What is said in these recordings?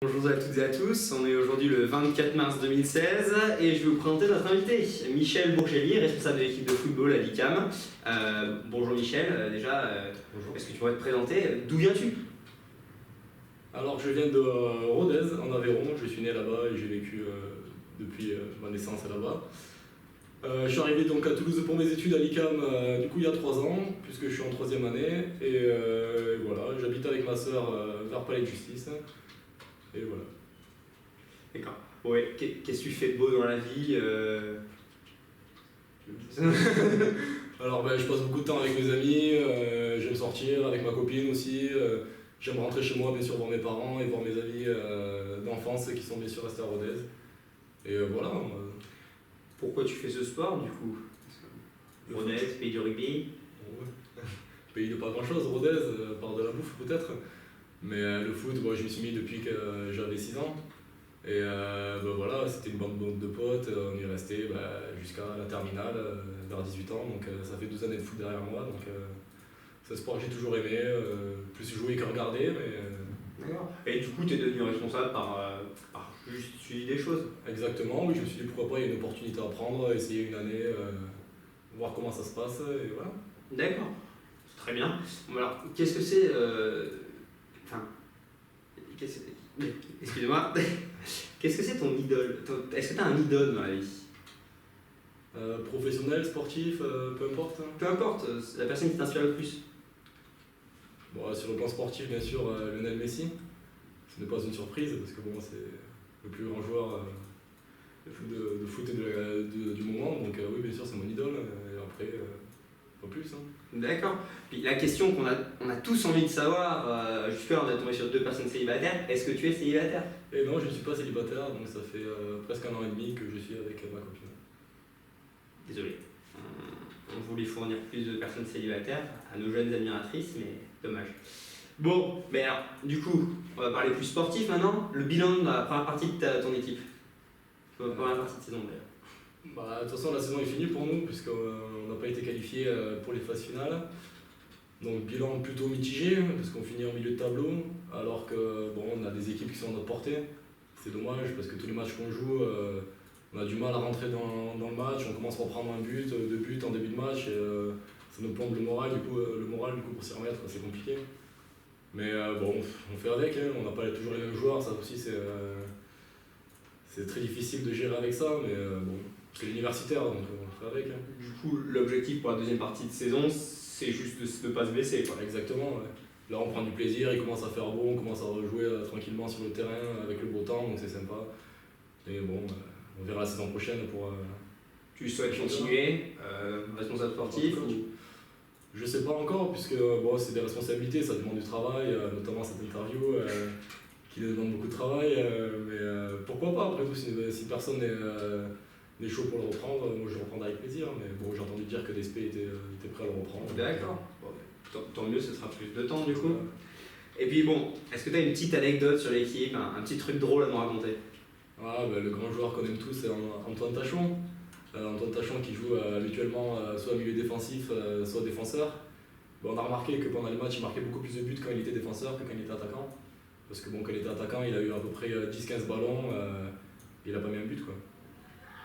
Bonjour à toutes et à tous, on est aujourd'hui le 24 mars 2016 et je vais vous présenter notre invité, Michel Bourgelli, responsable de l'équipe de football à l'ICAM. Bonjour Michel, Bonjour. est-ce que tu pourrais te présenter? D'où viens-tu? Alors je viens de Rodez en Aveyron, je suis né là-bas et j'ai vécu depuis ma naissance là-bas. Je suis arrivé donc à Toulouse pour mes études à l'ICAM du coup il y a 3 ans, puisque je suis en 3e année et voilà, j'habite avec ma soeur vers Palais de Justice et voilà. D'accord. Ouais, qu'est-ce que tu fais de beau dans la vie Alors je passe beaucoup de temps avec mes amis, j'aime sortir avec ma copine aussi, j'aime rentrer chez moi bien sûr voir mes parents et voir mes amis d'enfance qui sont bien sûr restés à Rodez. Et voilà. Pourquoi tu fais ce sport du coup? Rodez, pays du rugby? Ouais. Pays de pas grand chose, Rodez, par de la bouffe peut-être. Mais le foot, je me suis mis depuis que j'avais 6 ans. Et voilà, c'était une bande de potes, on y est resté jusqu'à la terminale, vers 18 ans. Donc ça fait 12 années de foot derrière moi. Donc c'est un sport que j'ai toujours aimé, plus jouer que regarder. D'accord. Et du coup, tu es devenu responsable par juste suivi des choses? Exactement, oui, je me suis dit pourquoi pas, il y a une opportunité à prendre, essayer une année, voir comment ça se passe, et voilà. D'accord, très bien. Bon, alors, qu'est-ce que c'est excusez-moi. Qu'est-ce que c'est ton idole? Est-ce que tu as un idole dans la vie? Professionnel, sportif, peu importe. Peu importe, la personne qui t'inspire le plus. Bon, sur le plan sportif, bien sûr, Lionel Messi. Ce n'est pas une surprise, parce que bon, c'est le plus grand joueur de foot du moment. Donc oui, bien sûr, c'est mon idole. Et après, pas plus. D'accord. Puis la question qu'on a tous envie de savoir, jusque-là on est tombé sur 2 personnes célibataires, est-ce que tu es célibataire? Et non, je ne suis pas célibataire, donc ça fait presque 1 an et demi que je suis avec ma copine. Désolé. On voulait fournir plus de personnes célibataires à nos jeunes admiratrices, mais dommage. Bon, mais alors, du coup, on va parler plus sportif maintenant. Le bilan de la première partie de ton équipe. La première partie de saison d'ailleurs. De toute façon, la saison est finie pour nous, puisqu'on n'a pas été qualifié pour les phases finales. Donc bilan plutôt mitigé, parce qu'on finit en milieu de tableau, alors que on a des équipes qui sont à notre portée. C'est dommage, parce que tous les matchs qu'on joue, on a du mal à rentrer dans le match, on commence par prendre 2 buts en début de match, et ça nous plombe le moral, du coup pour s'y remettre, c'est compliqué. Mais on fait avec, on n'a pas toujours les mêmes joueurs, ça aussi c'est très difficile de gérer avec ça, mais c'est l'universitaire, donc on fait avec. Du coup, l'objectif pour la deuxième partie de saison, c'est juste de ne pas se blesser, quoi. Exactement, ouais. Là on prend du plaisir, il commence à faire beau, on commence à rejouer tranquillement sur le terrain avec le beau temps, donc c'est sympa. Et on verra la saison prochaine pour... Tu souhaites continuer, responsable sportif ou... Je sais pas encore, puisque c'est des responsabilités, ça demande du travail, notamment cette interview qui demande beaucoup de travail, mais pourquoi pas, après tout, si personne n'est chaud pour le reprendre, moi je le reprendrai avec plaisir, mais j'ai entendu dire que DSP était prêt à le reprendre. D'accord, tant mieux, ce sera plus de temps du coup. Et puis est-ce que tu as une petite anecdote sur l'équipe, un petit truc drôle à nous raconter? Le grand joueur qu'on aime tous, c'est Antoine Tachon. Antoine Tachon qui joue habituellement soit milieu défensif, soit défenseur. On a remarqué que pendant les matchs, il marquait beaucoup plus de buts quand il était défenseur que quand il était attaquant. Parce que quand il était attaquant, il a eu à peu près 10-15 ballons, il n'a pas mis un but, quoi.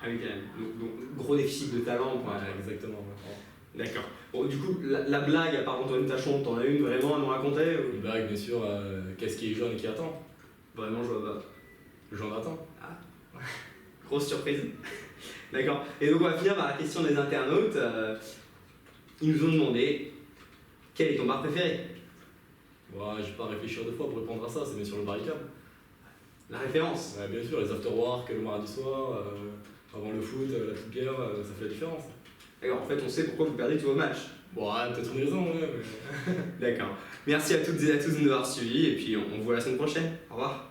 Ah oui, quand même. Donc gros déficit de talent. Exactement. Ouais. D'accord. Bon, du coup, la blague, à part Antoine Tachon, t'en as une vraiment à nous raconter ou... Une blague, bien sûr. Qu'est-ce qui est jaune et qui attend? Vraiment, je vois pas. Le jaune attend. Ah. Grosse surprise. D'accord. Et donc on va finir par la question des internautes. Ils nous ont demandé quel est ton bar préféré? Je vais pas réfléchir 2 fois pour répondre à ça, c'est bien sûr le barricade. La référence? Bien sûr, les afterwork le mardi soir, avant le foot, la petite bière, ça fait la différence. D'accord, en fait on sait pourquoi vous perdez tous vos matchs. Peut-être une raison, ouais. D'accord. Merci à toutes et à tous de nous avoir suivis et puis on vous voit la semaine prochaine. Au revoir.